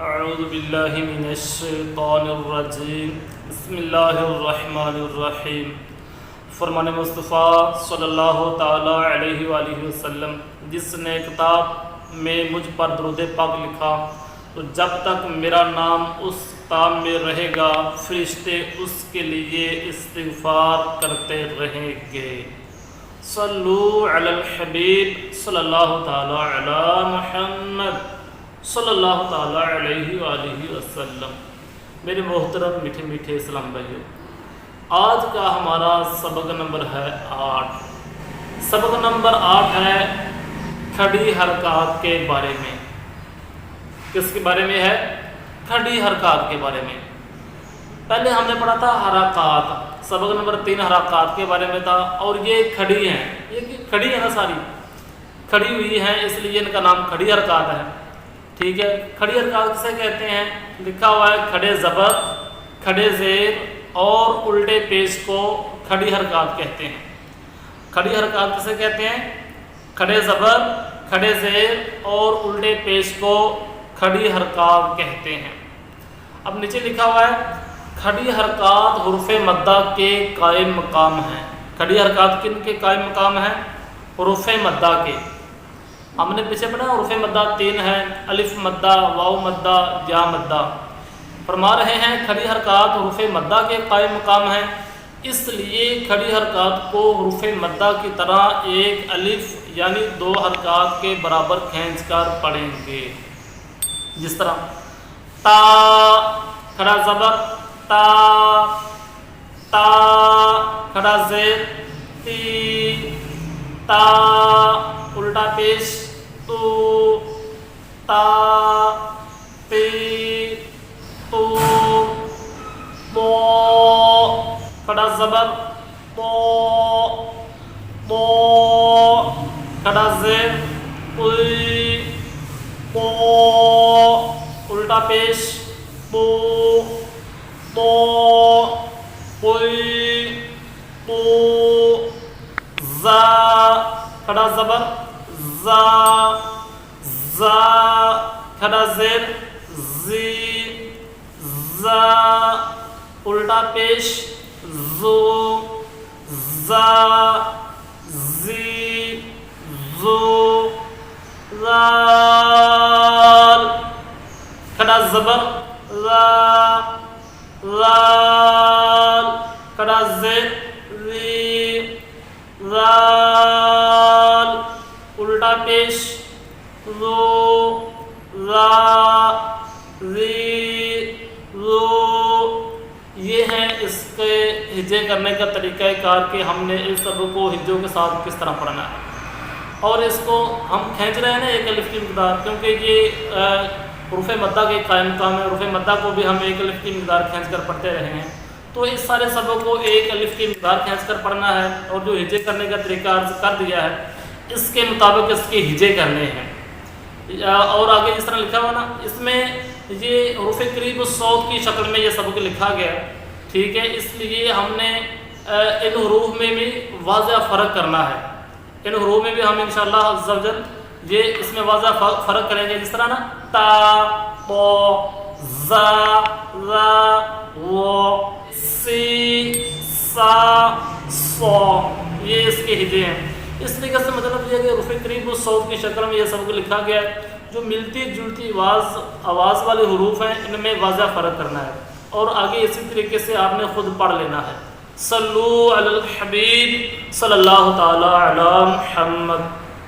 اعوذ باللہ من الشیطان الرجیم بسم اللہ الرحمن الرحیم۔ فرمان مصطفیٰ صلی اللہ تعالیٰ علیہ وآلہ وسلم، جس نے کتاب میں مجھ پر درود پاک لکھا تو جب تک میرا نام اس کتاب میں رہے گا فرشتے اس کے لیے استغفار کرتے رہیں گے۔ صلو علی الحبیب صلی اللہ تعالیٰ علی محمد صلی اللہ تعالیٰ علیہ وآلہ وسلم۔ میرے محترم میٹھے میٹھے اسلام بھائیو، آج کا ہمارا سبق نمبر ہے 8۔ سبق نمبر 8 ہے کھڑی حرکات کے بارے میں۔ کس کے بارے میں ہے؟ کھڑی حرکات کے بارے میں۔ پہلے ہم نے پڑھا تھا حرکات، سبق نمبر 3 حرکات کے بارے میں تھا، اور یہ کھڑی ہیں، یہ کھڑی ہے نا، ساری کھڑی ہوئی ہیں، اس لیے ان کا نام کھڑی حرکات ہے۔ ٹھیک ہے، کھڑی حرکات کسے کہتے ہیں؟ لکھا ہوا ہے کھڑے زبر، کھڑے زیر اور الٹے پیش کو کھڑی حرکات کہتے ہیں۔ کھڑی حرکات کسے کہتے ہیں؟ کھڑے زبر، کھڑے زیر اور الٹے پیش کو کھڑی حرکات کہتے ہیں۔ اب نیچے لکھا ہوا ہے کھڑی حرکات حروف مدہ کے قائم مقام ہیں۔ کھڑی حرکات کن کے قائم مقام ہیں؟ حروف مدہ کے۔ ہم نے پیچھے پڑھا حروف مدہ 3 ہیں، الف مدہ، واو مدہ، یا مدہ۔ فرما رہے ہیں کھڑی حرکات حروف مدہ کے قائم مقام ہیں، اس لیے کھڑی حرکات کو حروف مدہ کی طرح ایک الف یعنی 2 حرکات کے برابر کھینچ کر پڑھیں گے۔ جس طرح تا، کھڑا زبر تا، تا کھڑا زیر تی، تا الٹا پیش تو، تا تی تو، تو کھڑا زبر تو، تو کھڑا زیر توئی، تو الٹا پیش تو، تو توئی، تو زا کھڑا زبر زا، زا کھڑا زیر زی، زا الٹا پیش زو، زا زی زو، زال کھڑا زبر را، رال کھڑا زیر ری، رال الٹا پیش رو، را ری رو۔ یہ ہے اس کے ہجے کرنے کا طریقہ کار کہ ہم نے اس سبق کو ہجوں کے ساتھ کس طرح پڑھنا ہے، اور اس کو ہم کھینچ رہے ہیں نا ایک الف کی مقدار، کیونکہ یہ حروف مدہ کے قائم مقام ہے۔ حروف مدہ کو بھی ہم ایک الف کی مقدار کھینچ کر پڑھتے رہے ہیں، تو اس سارے سبق کو ایک الف کی مقدار کھینچ کر پڑھنا ہے، اور جو ہجے کرنے کا طریقہ عرض کر دیا ہے اس کے مطابق اس کے ہجے کرنے ہیں۔ اور آگے جس طرح لکھا ہوا نا، اس میں یہ حروف قریب الصوت کی شکل میں یہ سبق لکھا گیا، ٹھیک ہے، اس لیے ہم نے ان حروف میں بھی واضح فرق کرنا ہے۔ ان حروف میں بھی ہم انشاءاللہ عز و جل یہ اس میں واضح فرق کریں گے۔ جس طرح نا تا، تو، زا، را، و، سی، سا، سو، یہ اس کے ہجے ہیں۔ اس طریقے سے مطلب یہ کہ حروف قریب الصوت کی شکل میں یہ سبق لکھا گیا ہے۔ جو ملتی جلتی آواز والے حروف ہیں ان میں واضح فرق کرنا ہے، اور آگے اسی طریقے سے آپ نے خود پڑھ لینا ہے۔ صلو علی الحبیب صلی اللہ تعالی علی محمد۔